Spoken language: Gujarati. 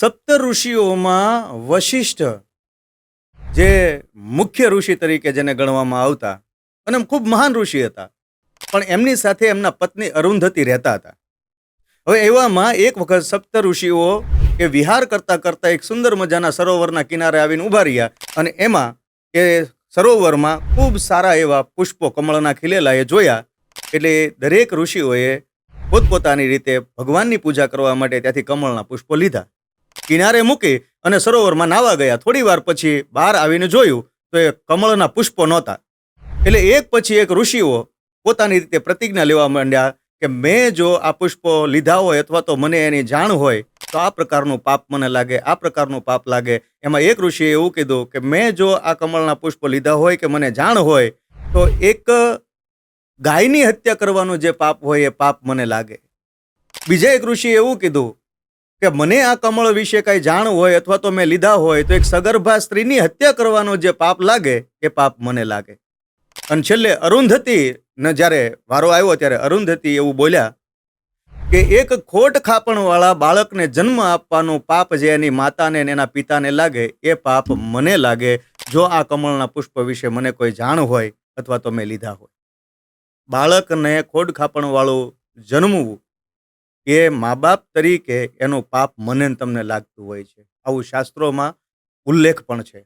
સપ્ત ઋષિઓમાં વશિષ્ઠ જે મુખ્ય ઋષિ તરીકે જેને ગણવામાં આવતા અને ખૂબ મહાન ઋષિ હતા, પણ એમની સાથે એમના પત્ની અરુંધતી રહેતા હતા. હવે એવામાં એક વખત સપ્ત ઋષિઓ કે વિહાર કરતા કરતા એક સુંદર મજાના સરોવરના કિનારે આવીને ઊભા રહ્યા અને એમાં એ સરોવરમાં ખૂબ સારા એવા પુષ્પો કમળના ખીલેલા એ જોયા. એટલે દરેક ઋષિઓએ પોતપોતાની રીતે ભગવાનની પૂજા કરવા માટે ત્યાંથી કમળના પુષ્પો લીધા, કિનારે મૂકી અને સરોવરમાં નાવા ગયા. થોડી વાર પછી બહાર આવીને જોયું તો એ કમળના પુષ્પો નહોતા. એટલે એક પછી એક ઋષિઓ પોતાની રીતે પ્રતિજ્ઞા લેવા માંડ્યા કે મેં જો આ પુષ્પો લીધા હોય અથવા તો મને એની જાણ હોય તો આ પ્રકારનું પાપ મને લાગે, આ પ્રકારનું પાપ લાગે. એમાં એક ઋષિએ એવું કીધું કે મેં જો આ કમળના પુષ્પો લીધા હોય કે મને જાણ હોય તો એક ગાયની હત્યા કરવાનું જે પાપ હોય એ પાપ મને લાગે. બીજા એક ઋષિએ એવું કીધું કે મને આ કમળ વિશે કઈ જાણ હોય અથવા તો મેં લીધા હોય તો એક સગર્ભા સ્ત્રીની હત્યા કરવાનો જે પાપ લાગે એ પાપ મને લાગે. અને છેલ્લે અરુંધતી ને જ્યારે વારો આવ્યો ત્યારે અરુંધતી એવું બોલ્યા કે એક ખોટ ખાપણવાળા બાળકને જન્મ આપવાનું પાપ જે એની માતાને ને એના પિતાને લાગે એ પાપ મને લાગે, જો આ કમળના પુષ્પ વિશે મને કોઈ જાણ હોય અથવા તો મેં લીધા હોય. બાળકને ખોડ ખાપણવાળું જન્મવું એ મા બાપ તરીકે એનું પાપ મને ને તમને લાગતું હોય છે. આવું શાસ્ત્રોમાં ઉલ્લેખ પણ છે.